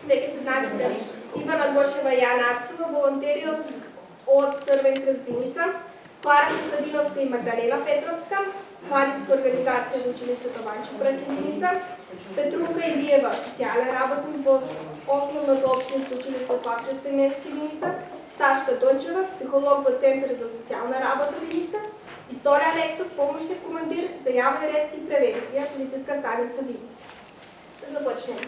Веќе се знаете Ивана Гошева и Јана Арсова, волонтери од Црвен крст Виница, Клара Костадиновска и Магдалена Петровска, младинска организација во училиштето Ванчо Братиница, Петрунка Илиева, социјален работник во основното општинско училиште Славчо Стеменски Виница, Сашка Дончева, психолог во Центар за социјална работа Виница, Историја Алексов, помошник командир за јавен ред и превенција, полициска станица Виница. Да започнеме.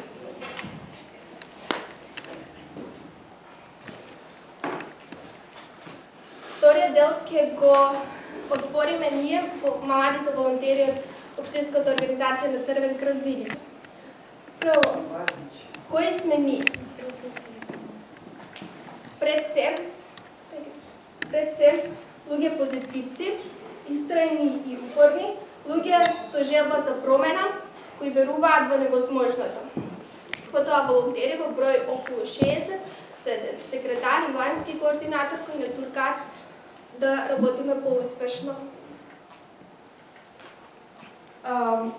Вториот дел ќе го отвориме ние, младите волонтери од Општинската организација на Црвен крст Виница. Прво, кои сме ние? Пред се, луѓе позитивци, истрајни и упорни, луѓе со желба за промена, кои веруваат во невозможното. Потоа волонтери во број околу 60, секретар и младински координатор кои не туркаат да работиме поуспешно.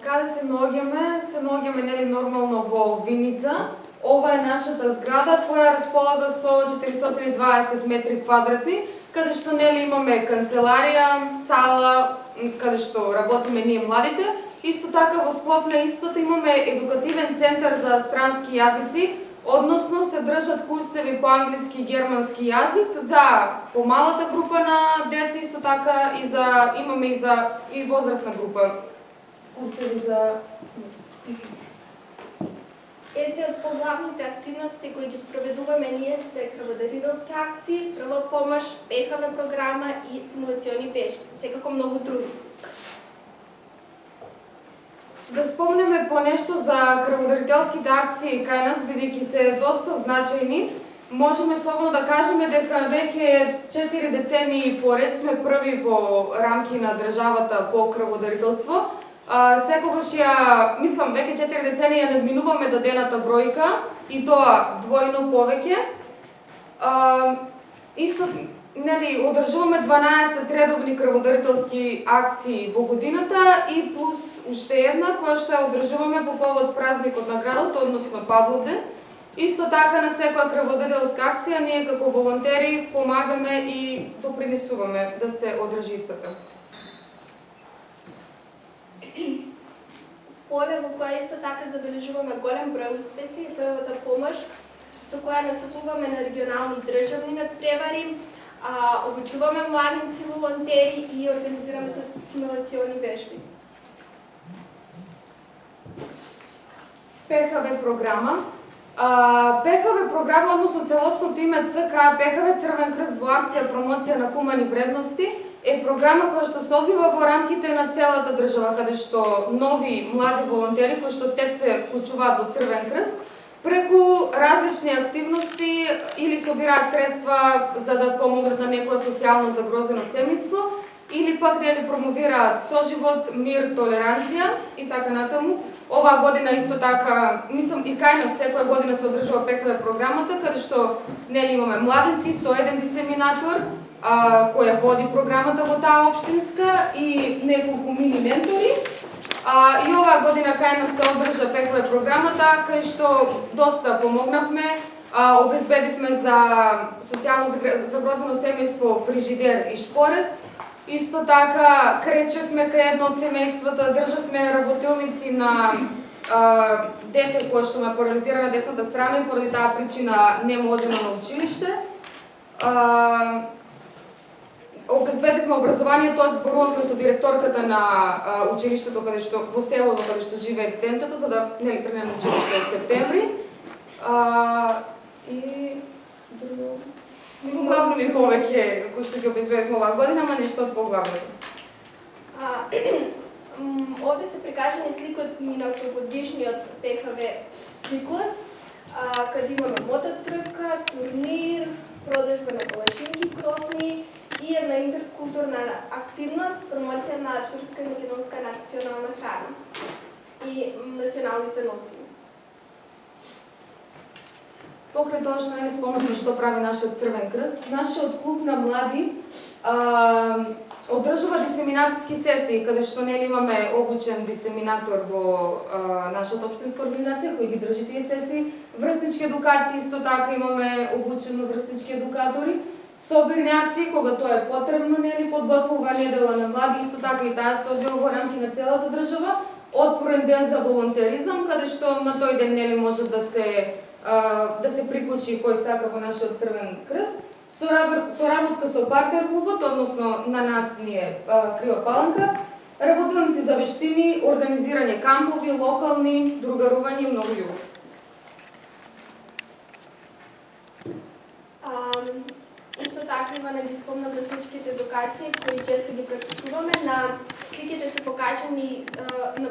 Каде се наоѓаме нели нормално во Виница. Ова е нашата зграда која располага со 420 метри квадратни, каде што нели имаме канцеларија, сала, каде што работиме ние младите. Исто така во склоп на истото имаме едукативен центар за странски јазици, односно се држат курсеви по англиски и германски јазик за помалата група на деца, исто така имаме и возрастна група курсеви за Едни од поглавните активности кои ги спроведуваме ние се крводарителски акции, прва помош, ПХВ програма и симулациони вежби, секако многу други. Да спомнеме по нешто за крводарителските акции кај нас, бидејќи се доста значајни, можеме слободно да кажеме дека веќе 4 децении поред сме први во рамки на државата по крводарителство. Секогаш мислам, веќе 4 децении ја надминуваме дадената бројка и тоа двојно повеќе. Исто, нели, одржуваме 12 редовни крводарителски акции во годината и плюс уште една која што ја одржуваме по повод празникот на градот, односно Павловден. Исто така на секоја крводарителска акција ние како волонтери помагаме и допринесуваме да се одржи истата. Поле во која исто така забележуваме голем број успеси е првата помош со која настапуваме на регионални и државни надпревари, обучуваме младинци волонтери и организираме симулациони вежби. ПХВ програма. ПХВ програма, односно целосното име ЦК ПХВ Црвен крст во акција промоција на хумани вредности, е програма која што се одвива во рамките на целата држава, каде што нови млади волонтери кои што тек се вклучуваат во Црвен крст, преку различни активности или собираат средства за да помогнат на некое социјално загрозено семејство, или пак дали промовираат соживот, мир, толеранција и така натаму. Оваа година исто така, мислам и кај нас секоја година се одржува ПХВ програмата, каде што нели имаме младенци со еден дисеминатор, која води програмата во таа општинска и неколку мини ментори. И оваа година кај нас се одржа ПХВ програмата, кај што доста помогнавме, обезбедивме за социјално загрозено семејство фрижидер и шпоред. Исто така кречевме кај едно од семејствата, државме работилници на дете кое што ме парализира на десната страна и поради таа причина не му одено на училиште. Обезбедивме образование, тоа зборувавме со директорката на училиштето каде што во селото каде што живее детенцето, за да нели тргне на училиште од септември. И друго главно ми повеќе кои што ги обезбедивме оваа година, ама нешто од поглавното. Овде се прикажани слики од минатогодишниот ПХВ циклус, каде имаме мототрка, турнир, продажба на палачинки крофни и една интеркултурна активност, промоција на турска и македонска национална храна и националните носими. Покрај тоа што не спомнавме што прави нашиот Црвен крст, нашиот клуб на млади одржува дисеминацијски сесии, каде што нели имаме обучен дисеминатор во нашата општинска организација кој ги држи тие сесии, врсни врснички едукации, исто така имаме обучено врснички едукатори, собирњаци, кога тоа е потребно, нели, подготвува недела на млади, исто така и таа се одвива во рамки на целата држава, отворен ден за волонтеризам, каде што на тој ден, нели, може да се приклучи кој сака во нашиот Црвен крст, соработка со партнер клубот, односно на нас ние Крива Паланка, работилници за вештини, организирање кампови, локални, другарување и многу љубов. Исто така има на диспом на врсничките едукации, кои често ги практикуваме. На сликите се покажани, на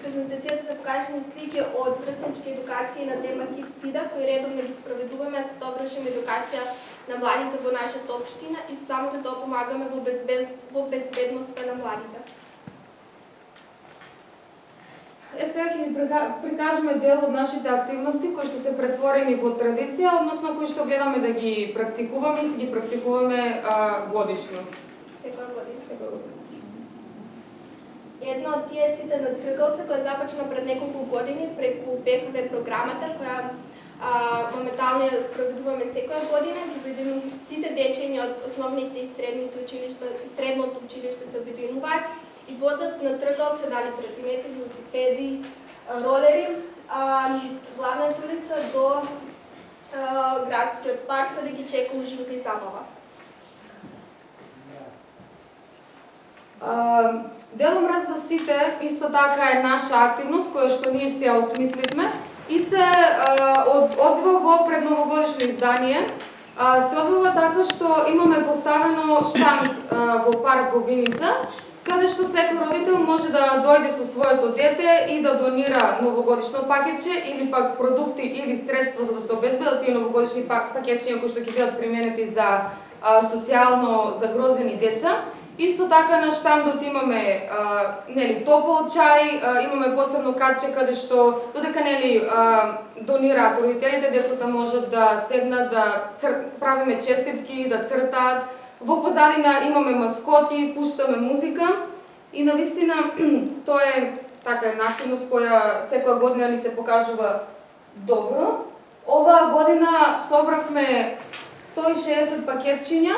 презентацијата се покажани слики од врснички едукации на тема ХИВ-СИДА, кои редовно ги спроведуваме, а со тоа вршиме едукација на младите во нашата општина и само да тоа помагаме во безбедноста на младите. Сега ќе ви прикажеме дел од нашите активности кои што се претворени во традиција, односно кои што гледаме да ги практикуваме и се ги практикуваме годишно. Секоја година. Едно од тие сите надтргалца која започна пред неколку години преку БКВ програмата, која моментално ја спроведуваме секоја година, ги видим сите дечиња од основните и средните училишта, средното училиште се обединуваат и возат на тргалце, дали тротинети, велосипеди, ролери, низ главната улица до градскиот парк, каде ги чека ужинка и забава. Делом раз за сите, исто така е наша активност, која што ние ще ја осмисливме и се одвива во предновогодишно издание. Се одвива така што имаме поставено штанд во парк во Виница, каде што секој родител може да дојде со своето дете и да донира новогодишно пакетче или пак продукти или средства за да се обезбедат тие новогодишни пакетчиња кои што ќе бидат применети за социјално загрозени деца. Исто така на штандот имаме нели топол чај, имаме посебно катче каде што додека нели донираат родителите, децата можат да седнат, да правиме честитки, да цртаат. Во позадина имаме маскоти, пуштаме музика и навистина тоа е така една активност која секоја година ни се покажува добро. Оваа година собравме 160 пакетчиња.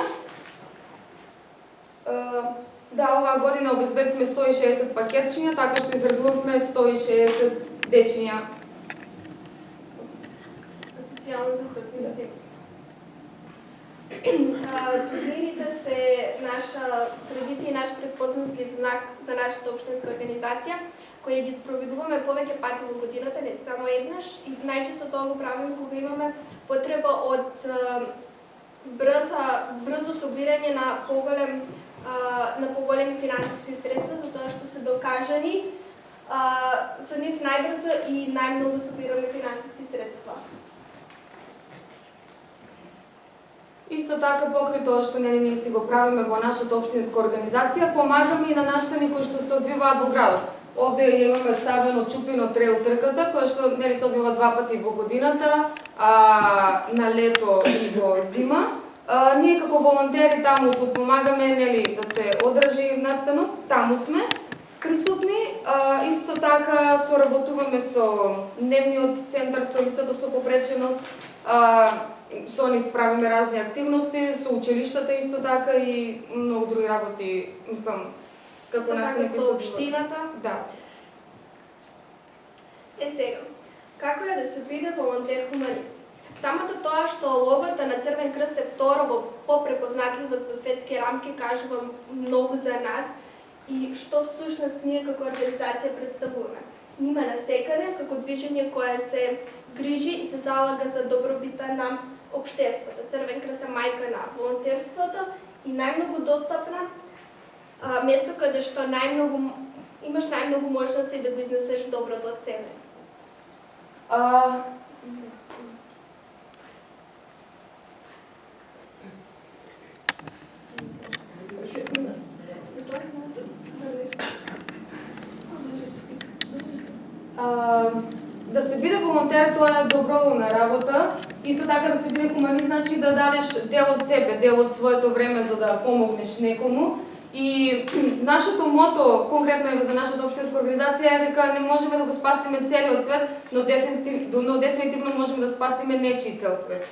Да, оваа година обезбедивме 160 пакетчиња, така што изредувавме 160 дечиња. Социјално захврсни. Турнирите се наша традиција и наш препознатлив знак за нашата општинска организација, која ги спроведуваме повеќе пати во годината, не само еднаш, и најчесто тоа го правиме кога имаме потреба од брзо собирање на поголеми финансиски средства, затоа што се докажани со нив најбрзо и најмногу собираме финансиски средства. Исто така, покрај тоа што ние си го правиме во нашата општинска организација, помагаме и на настани кои што се одвиваат во градот. Овде имаме ставено Чупино трейл трката, која што се одвива 2 пати во годината, на лето и во зима. Ние како волонтери таму подпомагаме да се одржи настанот, таму сме присутни. Исто така соработуваме со дневниот центар со лицата со попреченост, со нив правиме разни активности, со училиштата исто така и многу други работи, мислам, како наставници со општината. Да. Сега, како е да се биде волонтер-хуманист? Самото тоа што логото на Црвен крст е второ по препознатливост во светски рамки кажува многу за нас и што всушност ние како организација представуваме. Нима насекаде како движење кое се грижи и се залага за добробита на општеството. Црвен крст е мајка на волонтерството и најмногу достапна место каде што имаш најмногу можности да го изнесеш доброто од себе. Да се биде волонтер, тоа е доброволна работа. Исто така да се биде хуманист значи да дадеш дел од себе, дел од своето време за да помогнеш некому. И нашето мото, конкретно е за нашата општинска организација, е дека не можеме да го спасиме целиот свет, но дефинитивно можеме да спасиме нечии цел свет.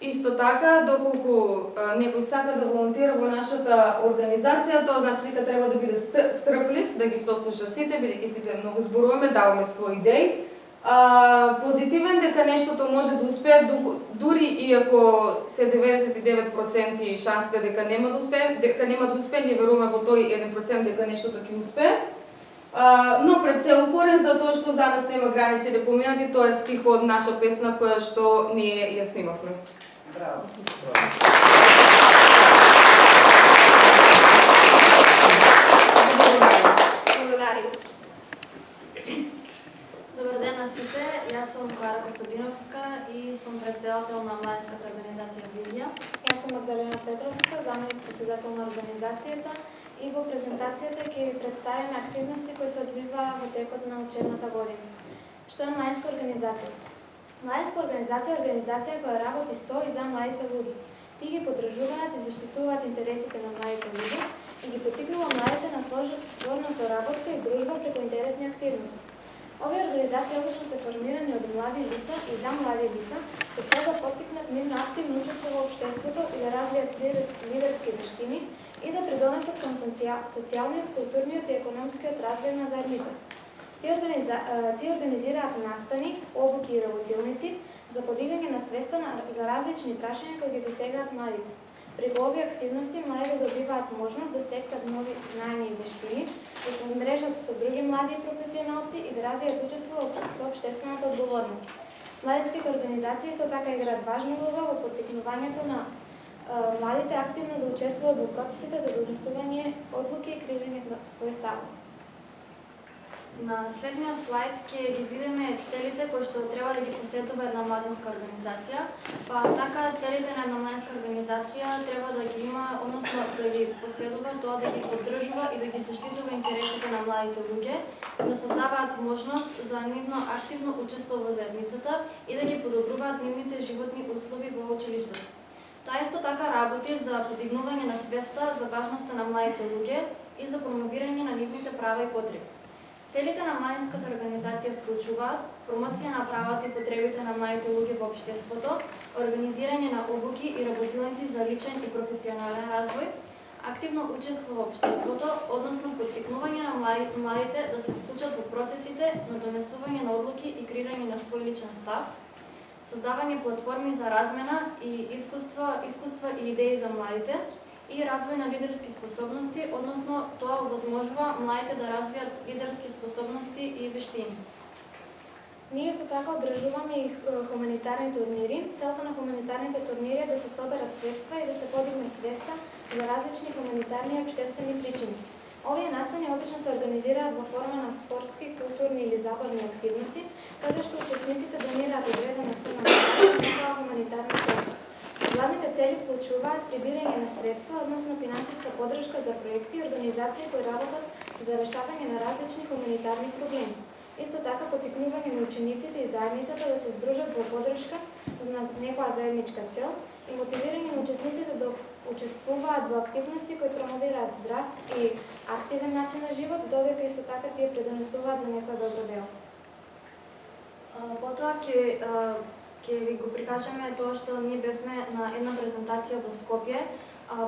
Исто така, доколку некој сака да волонтира во нашата организација, тоа значи дека треба да биде стрплив, да ги сослуша сите, бидејќи сите многу зборуваме, даваме своји идеи. Позитивен дека нештото може да успее, дури и ако се 99% шансите дека нема да успее, ние веруваме во тој 1% дека нештото ќе успее. Но пред се упорен за тоа што за нас нема граници да поминати, тоа е стих од наша песна која што ние ја снимавме. Браво. Благодарим. Добар ден на сите, јас сум Клара Костадиновска и сум председател на младинската организација Визија. Јас сум Магдалена Петровска, заменик председател на организацијата, и во презентацијата ќе ви представиме активности кои се одвиваа во текот на учебната година. Што е младинска организација? Младинска организација е организација која работи со и за младите луѓе. Тие ги поддржуваат и заштитуваат интересите на младите луѓе и ги поттикнува младите на сложна соработка и дружба преку интересни активности. Овие организации обично се формирани од млади лица и за млади лица со цел да поттикнат нивно активно учество во општеството и да развијат лидерски вештини и да придонесат кон социјалниот, културниот и економскиот развој на заедницата. Тие организираат настани, обуки и работилници за подигање на свеста за различни прашања кои ги засегаат младите. Преку овие активности младите добиваат можност да стекнат нови знаења и вештини, да се мрежат со други млади професионалци и да развијат учество со општествената одговорност. Младинските организации исто така играат важна улога во поттикнувањето на младите активно да учествуваат во процесите за донесување одлуки и креирање на свој став. На следниот слайд ќе ги видиме целите кои што треба да ги посетува една младинска организација. Па така целите на една младинска организација треба да ги има, односно да ги поседува тоа да ги поддржува и да ги заштитува интересите на младите луѓе, да создаваат можност за нивно активно учество во заедницата и да ги подобруваат нивните животни услови во училиштето. Таа исто така работи за подигнување на свеста за важноста на младите луѓе и за промовирање на нивните права и потреби. Целите на младинската организација вклучуваат промоција на правата и потребите на младите луѓе во општеството, организирање на обуки и работилници за личен и професионален развој, активно учество во општеството, односно поттикнување на младите да се вклучат во процесите на донесување на одлуки и креирање на свој личен став, создавање платформи за размена и искуства и идеи за младите, и развој на лидерски способности, односно тоа овозможува младите да развијат лидерски способности и вештини. Ние исто така одржуваме и хуманитарни турнири. Целта на хуманитарните турнири е да се соберат средства и да се подигне свеста за различни хуманитарни и општествени причини. Овие настани обично се организираат во форма на спортски, културни или забавни активности, каде што учесниците донираат одредена сума за некоја хуманитарна цел. Главните цели вклучуваат прибирање на средства, односно финансиска поддршка за проекти и организации кои работат за решавање на различни хуманитарни проблеми. Исто така поттикнување на учениците и заедницата да се здружат во поддршка на некоја заедничка цел и мотивирање на учесниците да учествуваат во активности кои промовираат здрав и активен начин на живот, додека исто така тие придонесуваат за некој добро дело. Потоа ќе ви го прикажеме тоа што ние бевме на една презентација во Скопје,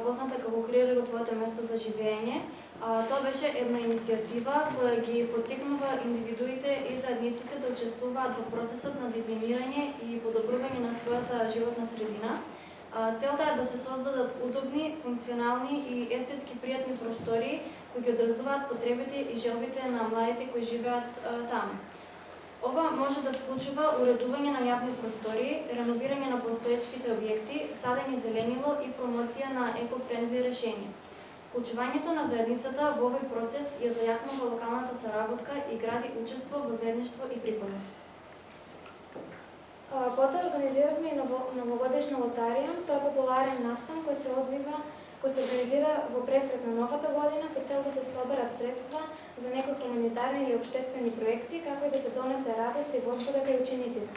позната како Креирај го твоето место за живење. Тоа беше една иницијатива која ги поттикнува индивидуите и заедниците да учествуваат во процесот на дизајнирање и подобрување на својата животна средина. Целта е да се создадат удобни, функционални и естетски пријатни простории кои ги одразуваат потребите и желбите на младите кои живеат таму. Ова може да вклучува уредување на јавни простории, реновирање на постоечките објекти, садење зеленило и промоција на еко-френдли решенија. Вклучувањето на заедницата во овој процес ја зајакнува локалната соработка и гради учество во заедништво и припадност. Потоа организиравме и новогодишна лотарија. Тоа е популарен настан кој се организира во пресрет на новата година со цел да се соберат средства за некои хуманитарни или општествени проекти, како и да се донесе радост и возбуда кај учениците.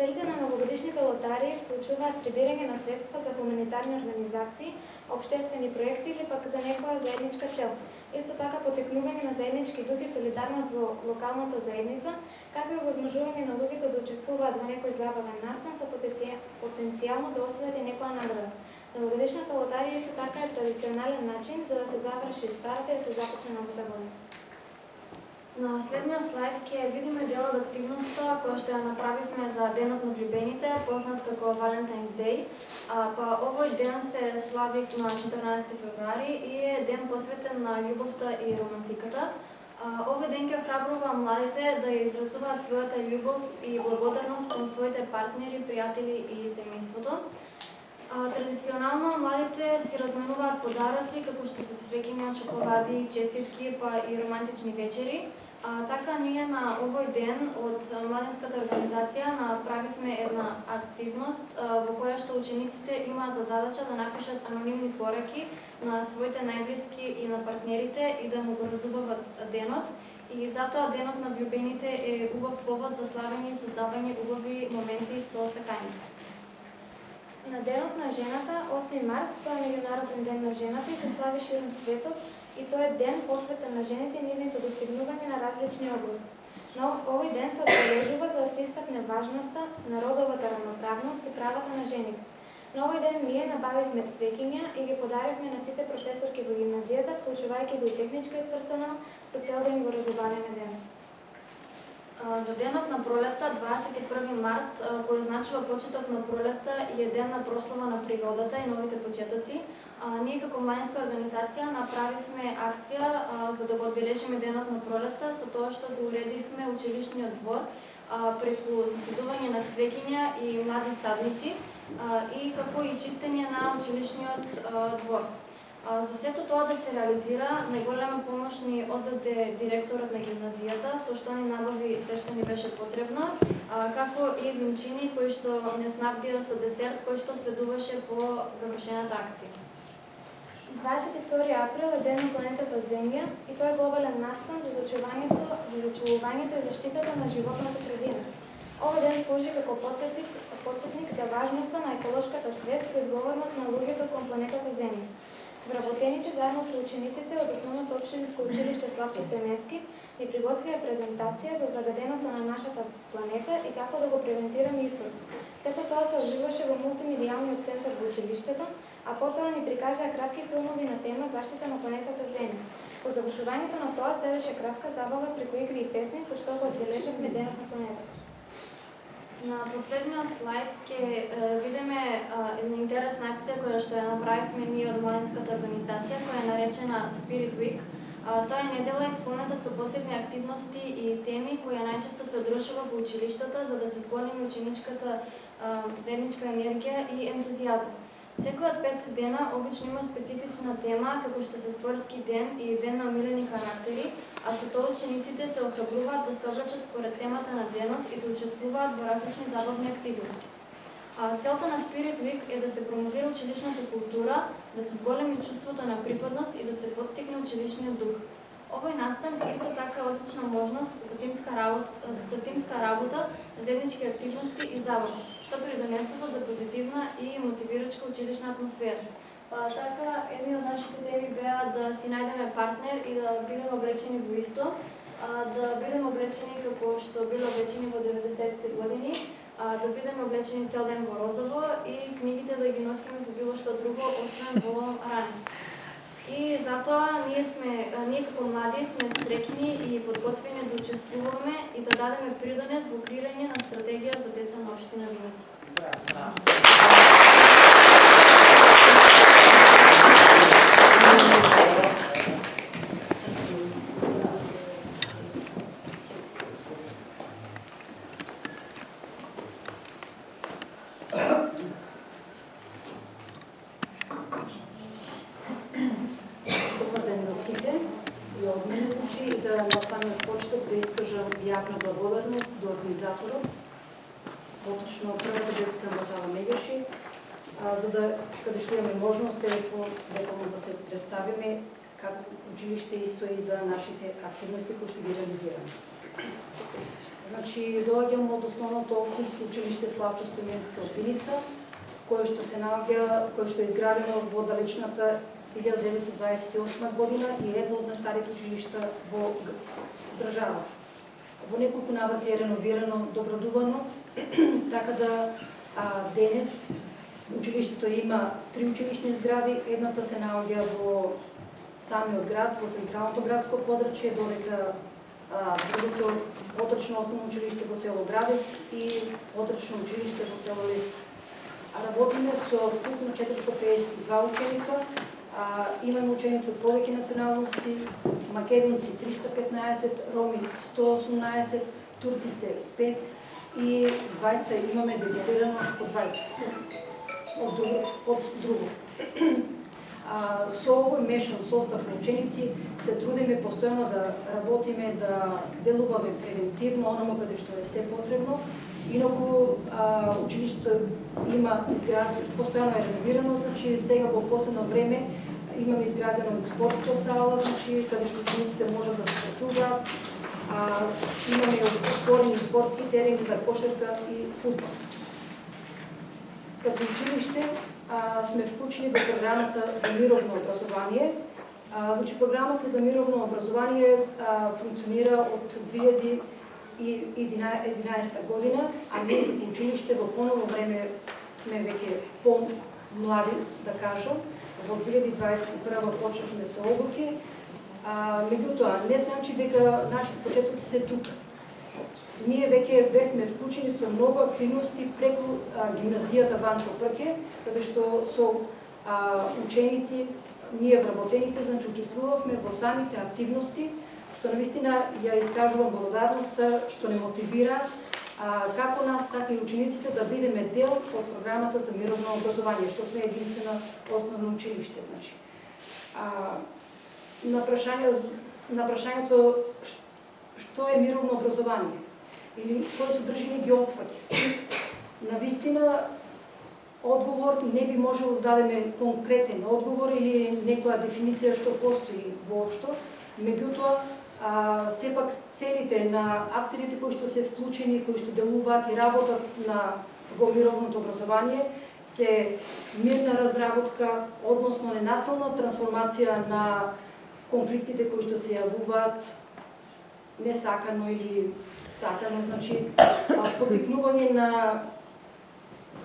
Целите на новогодишните лотарии вклучуваат прибирање на средства за хуманитарни организации, обществени проекти или пак за некоја заедничка цел. Исто така потекнување на заеднички дух и солидарност во локалната заедница, како и овозможување на луѓето да учествуваат во некој забавен настан со потенцијално да освојат и некоја награда. Новогодишната лотарија исто така е традиционален начин за да се заврши старата и да се започне новата година. На следниот слайд ќе видиме дел од активноста која што ја направивме за Денот на влюбените, познат како Valentine's Day. Овој ден се слави на 14 февруари и е ден посветен на љубовта и романтиката. Овој ден ќе охрабрува младите да ја изразуваат својата љубов и благодарност кон своите партнери, пријатели и семејството. Традиционално младите си разменуваат подароци како што се цвеќиња, чоколади, честитки па и романтични вечери. Така ние на овој ден од младинската организација направивме една активност во која што учениците имаат за задача да напишат анонимни пораки на своите најблиски и на партнерите и да му го разубават денот. И затоа Денот на влюбените е убав повод за славење и создавање убави моменти со саканите. На Денот на жената, 8 март, тоа е меѓународен ден на жената и се слави широм светот и тоа е ден посветен на жените и нивните достигнувања на различни области. Но овој ден се одбележува за да се истакне важноста на родовата рамноправност и правата на жените. На овој ден ние набавивме цвеќиња и ги подаривме на сите професорки во гимназијата, вклучувајќи го и техничкиот персонал, со цел да им го разубавиме денот. За Денот на пролетта, 21 март, кој означува почеток на пролетта и е ден на прослава на природата и новите почетоци, ние како младинска организација направивме акција за да го одбележиме Денот на пролетта со тоа што го уредивме училишниот двор преку засадување на цвеќиња и млади садници и како и чистење на училишниот двор. За сето тоа да се реализира, најголема помош ни оддаде директорот на гимназијата, со што ни набави се што ни беше потребно, како и винчини кои што не снабдија со десерт кој што следуваше по завршената акција. 22 април е ден на планетата Земја и тоа е глобален настан за зачувувањето и заштитата на животната средина. Овој ден служи како потсетник за важноста на еколошката свест и одговорност на луѓето кон планетата Земја. Вработените заедно со учениците од Основното општинско училиште Славчо Стеменски ни приготвија презентација за загаденоста на нашата планета и како да го превентираме истото. Сето тоа се одржуваше во мултимедијалниот центар во училиштето, а потоа ни прикажаа кратки филмови на тема заштита на планетата Земја. По завршувањето на тоа следеше кратка забава преку игри и песни со што го одбележавме Денот на планетата. На последниот слайд ќе видиме една интересна акција која што ја направивме ние од младинската организација, која е наречена Spirit Week. Тоа е недела исполнета со посебни активности и теми која најчесто се одржува во училиштата за да се зголеми ученичката заедничка енергија и ентузијазам. Секој од 5 дена обично има специфична тема, како што се спортски ден и ден на омилени карактери, а со тоа учениците се охрабруваат да се облечат според темата на денот и да учествуваат во различни забавни активности. Целта на Spirit Week е да се промовира училишната култура, да се зголеми чувството на припадност и да се поттикне училишниот дух. Овој настан исто така е одлична можност за тимска работа, заеднички активности и забава, што придонесува за позитивна и мотивирачка училишна атмосфера. Така, едни од нашите теми беа да си најдеме партнер и да бидеме облечени во исто, да бидеме облечени како што било облечени во 90-те години, да бидеме облечени цел ден во розово и книгите да ги носиме во било што друго, освен во ранец. И затоа ние како млади сме среќни и подготвени да учествуваме и да дадеме придонес во креирање на стратегија за деца на општина Виница. Јавна благодарност до организаторот, поточно првата детска амбасада Мегеши, каде што имаме можност детално да се представиме како училиште исто и за нашите активности кои што ги реализираме. Значи, доаѓам од основното општинско училиште Славчо Стоименски од Виница, кое што е изградено во далечната 1928 година и едно од најстарите училишта во државата. Во неколку навати е реновирано, доградувано, така да денес училиштето има 3 училишни згради, едната се наоѓа во самиот град, во централното градско подрачје, додека другото отрочно основно училиште во село Градец и отрочно училиште во село Лески. Работиме со вкупно 452 ученика, имаме ученици од повеќе националности, македонци 315, роми 118, турци се 5 и двајца имаме делегирано по двајца од друго. Со овој мешан состав на ученици се трудиме постојано да работиме, да делуваме превентивно ономо каде што е се потребно. Инаку училиштето има постојано е реновирано, значи сега во последно време имаме изградено и спортска сала, значи каде што учениците можат да се спортуваат. Имаме отворени спортски терени за кошарка и фудбал. Като училиште сме вклучени во програмата за мировно образование. Значи програмата за мировно образование функционира од 2011 година, а ние училиште во поново време сме веќе по-млади, да кажам. Во 2021 почнавме со обуки. Меѓутоа, не значи дека нашите почетоци се тука. Ние веќе бевме вклучени со многу активности преку гимназијата Ванчо Прке, каде што со ученици ние вработените, значи учествувавме во самите активности, што навистина ја искажувам благодарноста што не мотивира како нас, така и учениците да бидеме дел од програмата за мировно образование, што сме единствено основно училиште. Значи. На прашањето што е мировно образование или кои содржини ги опфаќа. Навистина одговор не би можело да дадеме конкретен одговор или некоја дефиниција што постои воопшто, меѓутоа сепак целите на актерите кои што се вклучени, кои што делуваат и работат во мировното образование се мирна разработка, односно ненасилна трансформација на конфликтите кои што се јавуваат несакано или сакано, значи поттикнување на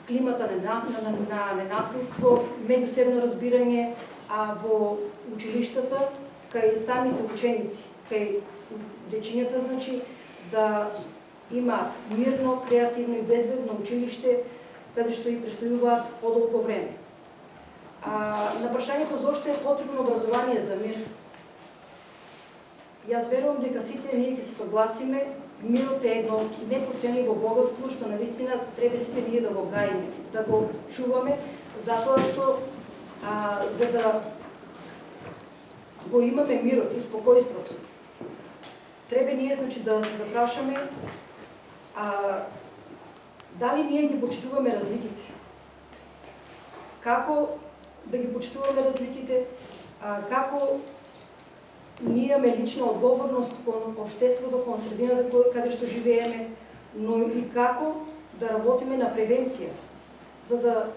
климата на ненасилство, меѓусебно разбирање, во училиштата кај самите ученици, кај дечињата, значи да имаат мирно, креативно и безбедно училиште каде што и престојуваат подолго време. На прашањето зошто е потребно образование за мир, јас верувам дека сите ние ќе се согласиме, мирот е едно непроценливо богатство што навистина треба сите ние да го гаиме, да го чуваме, затоа што за да го имаме мирот и спокојството, треба ние значи да се запрашаме дали ние ги почитуваме разликите. Како да ги почитуваме разликите, како ние имаме лична одговорност кон општеството, кон средината каде што живееме, но и како да работиме на превенција, за да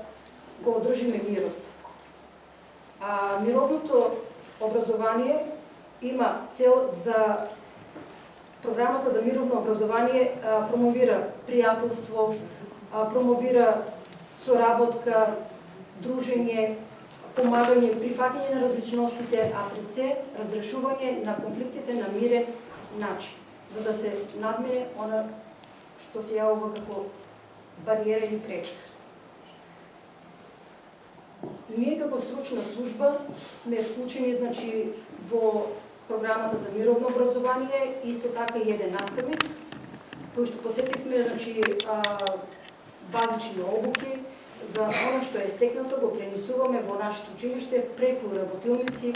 го одржиме мирот. Мировното образование има цел за програмата за мировно образование промовира пријателство, промовира соработка, дружење, помагање, прифаќање на различностите, а пред се разрешување на конфликтите на мирен начин, за да се надмине она што се јавува како бариера или пречка. Ние како стручна служба сме вклучени значи во програмата за мировно образование, исто така и еден наставник, кој што посетивме значи базични обуки за она што е стекнато, го пренесуваме во нашето училиште преку работилници,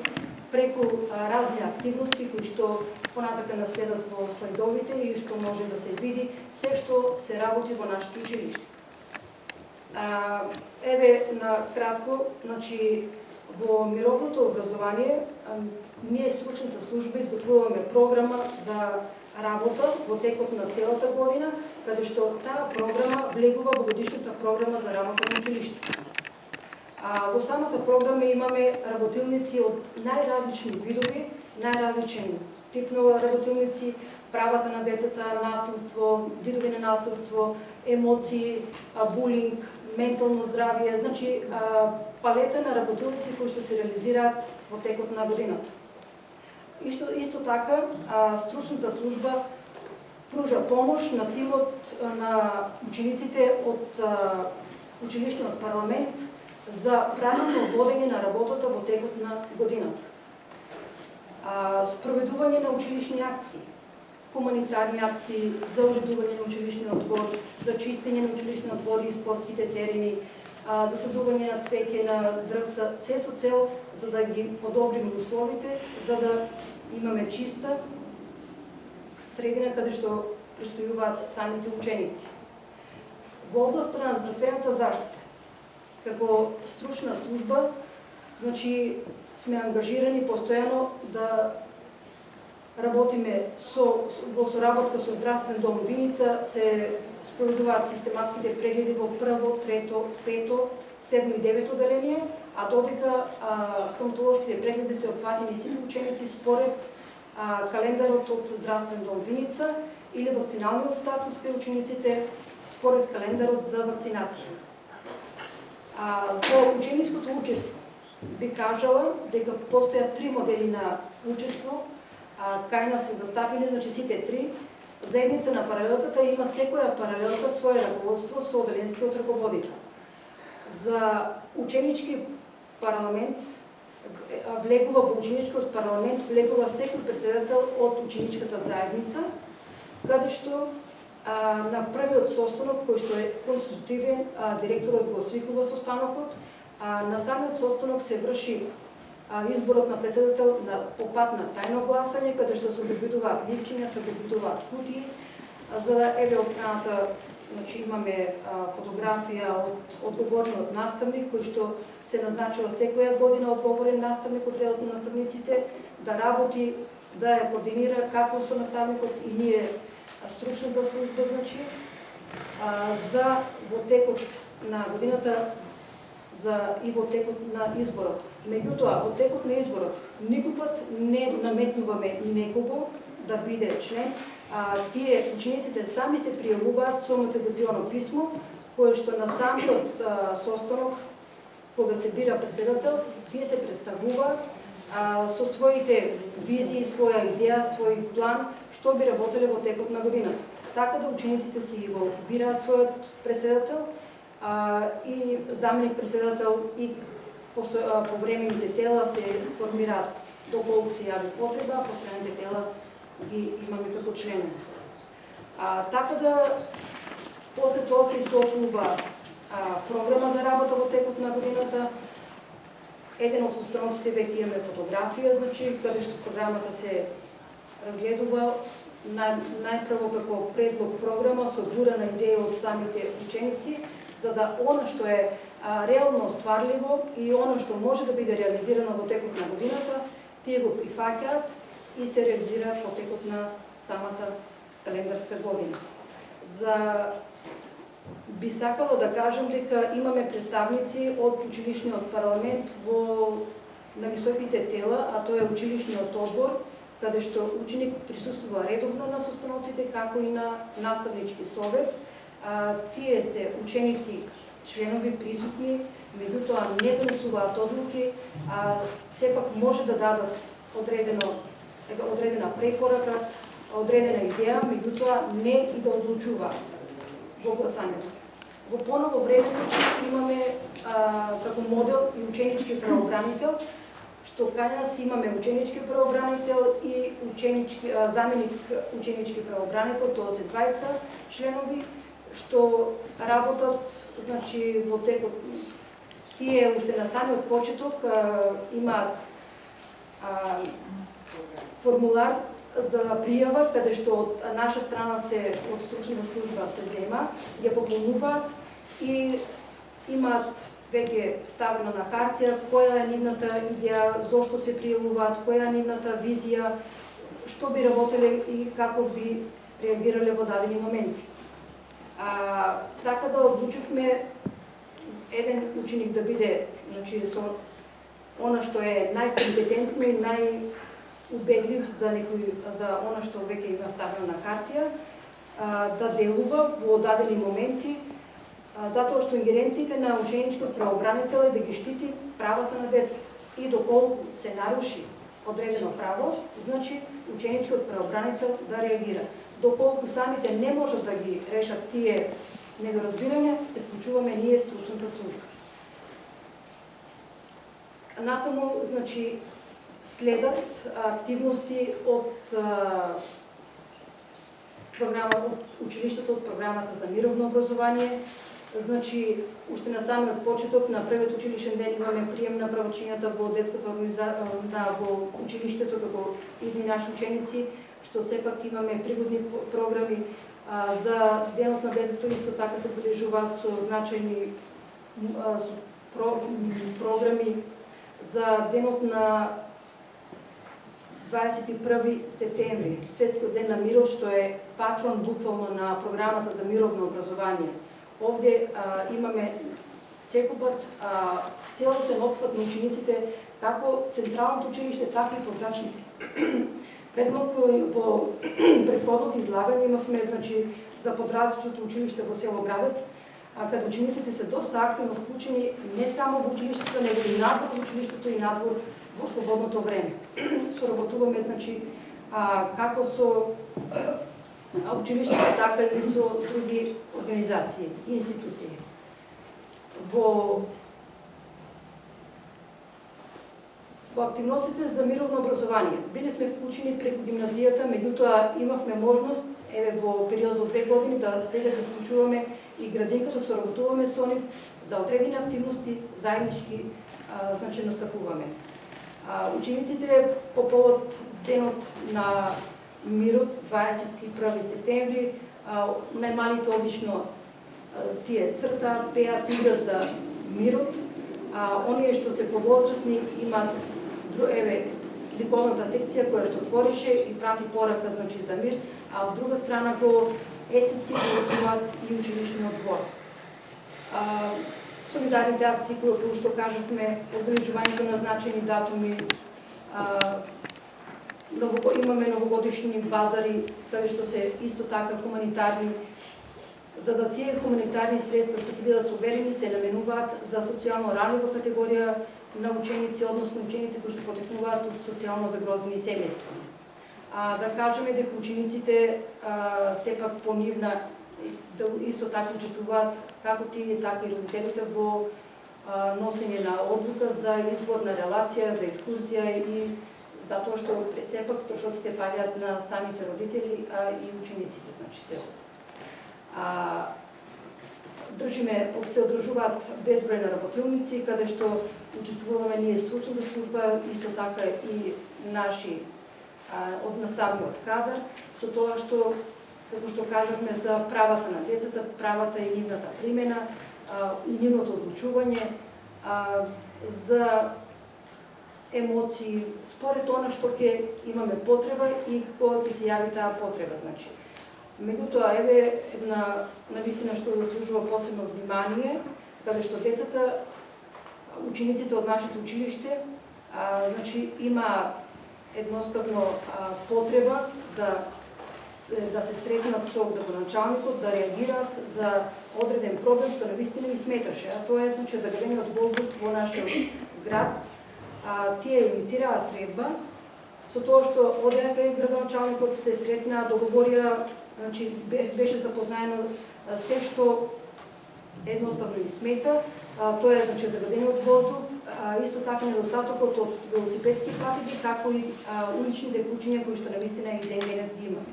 преку разни активности кои што понатака наследат во слайдовите и што може да се види се што се работи во нашето училиште. Еве на кратко, значи Во мировното образование, ние стручната служба изготвуваме програма за работа во текот на целата година, каде што таа програма влегува во годишната програма за работа на училиште. Во самата програма имаме работилници од најразлични видови, најразличен тип на работилници, правата на децата, насилство, видови на насилство, емоции, булинг, ментално здравје, значи палета на работилници кои што се реализираат во текот на годината. Исто така, стручната служба пружа помош на тимот на учениците од училишниот парламент за правилно водење на работата во текот на годината. Спроведување на училишни акции, хуманитарни акции за уредување на училишниот двор, за чистење на училишниот двор и спортските терени, засадување на цвеќе, на дрвца, се со цел за да ги подобриме условите, за да имаме чиста средина каде што престојуваат самите ученици. Во областа на здравствената заштита, како стручна служба, значи сме ангажирани постојано да работиме во соработка со Здравствен дом Виница, се спроведуваат систематските прегледи во прво, трето, пето, седмо и девето оделение, а додека стоматолошките прегледи се опфатени сите ученици според календарот од Здравствен дом Виница или вакциналниот статус кај учениците според календарот за вакцинација. За ученичкото учество би кажала дека постојат 3 модели на учество, кај нас се застапени, значи сите 3. Заедница на паралелката има секоја паралелка свое раководство со оделенскиот раководител. За ученички парламент влегува во ученичкиот парламент влегува секој председател од ученичката заедница, каде што на првиот состанок кој што е конститутивен, директорот го свикува состанокот, на самиот состанок се врши изборот на председател по пат на тајно гласање, каде што се обезбедуваат ливчиња, се обезбедуваат кутии, за да еве од страната, значи имаме фотографија од одговорниот наставник кој што се назначува секоја година одговорен наставник од редот на наставниците да работи, да ја координира како со наставникот и ние стручната служба, значи за во текот на годината и во текот на изборот. Меѓутоа, во текот на изборот никогаш не наметнуваме некого да биде член. Тие учениците сами се пријавуваат со мотивационо писмо, кое што на самиот состанок, кога се бира председател, тие се представуваат со своите визии, своја идеја, свој план, што би работеле во текот на годината. Така да учениците си го бираат својот председател и заменик председател и повремените тела се формираат доколку се јави потреба, постојаните тела ги имаме како членови. Така да после тоа се изготвува програма за работа во текот на годината. Еден од состаноците веќе имаме фотографија, значи каде што програмата се разгледува најпрво како предлог програма со бурана идеја од самите ученици, за да она што е реално остварливо и она што може да биде реализирано во текот на годината, тие го прифаќаат и се реализираат во текот на самата календарска година. Би сакала да кажам дека имаме представници од училишниот парламент на високите тела, а тоа е училишниот одбор, каде што ученик присуствува редовно на состаноците, како и на наставнички совет. Тие се ученици, членови присутни, меѓутоа не донесуваат одлуки, сепак може да дадат одредена препорака, одредена идеја, меѓутоа не и да одлучуваат во гласањето. Во поново време имаме како модел и ученички правобранител, што кај нас имаме ученички правобранител и заменик ученички правобранител, тоа се двајца членови, што работат, значи, во текот, тие уште на самиот почеток имаат формулар за пријава, каде што од наша страна од стручната служба се зема, ја пополнуваат и имаат веќе ставено на хартија, која е нивната идеја, зошто се пријавуваат, која е нивната визија, што би работеле и како би реагирале во дадени моменти. Така да одлучивме еден ученик да биде, значи, со она што е најкомпетентно и најубедлив за она што веќе има ставено на хартија, да делува во дадени моменти, затоа што ингеренциите на ученичкиот правобранител е да ги штити правата на децата. И доколку се наруши одредено право, значи ученичкиот правобранител да реагира. Доколку самите не можат да ги решат тие недоразбирања, се вклучуваме ние стручната служба. Натаму, значи, следат активности од училиштето, од програмата за мировно образование. Значи, уште на самиот почеток на првиот училишен ден имаме прием на правочињата во детската во училиштето како идни наши ученици, што сепак имаме пригодни програми за денот на детето, исто така се обележуваат со значајни програми за денот на 21 септември, Светскиот ден на мирот, што е патрон буквално на програмата за мировно образование. Овде имаме секогаш целосен опфат на учениците, како централното училиште, така и подрачните. Пред малку во претходното излагање имавме, значи, за подрачното училиште во село Градец, каде учениците се доста активно вклучени не само во училиштето, него и надвор во училиштето и надвор во слободното време. Соработуваме, значи, како со училиштето, така и со други организации и институции. Во активностите за мировно образование биле сме вклучени преку гимназијата, меѓутоа имавме можност во период од 2 години да сега да вклучуваме и градинката, соработуваме со нив за одредени активности, заеднички, значи, настапуваме. Учениците по повод денот на мирот 21 септември, најмалите обично тие црта, пеат, играт за мирот, оние што се повозрасни имаат ликовната секција која што творише и прати порака, значи, за мир, а од друга страна го естетски го имаат и училишниот двор. Солидарните акции, кои што кажавме, одбележувањето на значајни датуми, имаме новогодишни базари, каде што се исто така хуманитарни, за да тие хуманитарни средства што ќе бидат соберени се наменуваат за социјално ранлива категорија на ученици, односно ученици кои што потекнуваат од социјално загрозени семејства. Да кажеме дека учениците сепак по нивна исто така учествуваат како тие, така и родителите во носење на одлука за избор на релација, за екскурзија и затоа што сепак трошоците паѓаат на самите родители, и учениците, значи, се се одржуваат безброј на работилници, каде што учествуваме ние стручната служба, исто така и наши од наставниот кадар, со тоа што, како што кажавме, за правата на децата, правата и нивната примена, и нивното одлучување, за емоции, според она што ќе имаме потреба и кога ќе се јави таа потреба, значи. Меѓутоа, еве една навистина што заслужува посебно внимание, каде што децата, учениците од нашето училиште, значи, има едноставно потреба да се сретнат со градоначалникот, да реагираат за одреден проблем што навистина ги сметаше, а тоа е, значи, загадениот воздух во нашиот град. Тие инициираа средба, со тоа што одека и градоначалникот се сретна, договорија, значи, беше запознаено се што едноставно ги смета, тоа е, значи, загадениот воздух, исто така недостатокот од велосипедски патеки, како и уличните кучиња кои што навистина и ден денес ги имаме.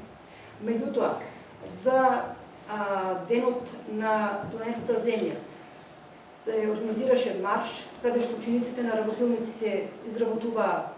Меѓутоа, за денот на планетата Земја се организираше марш, каде што учениците на работилници се изработуваа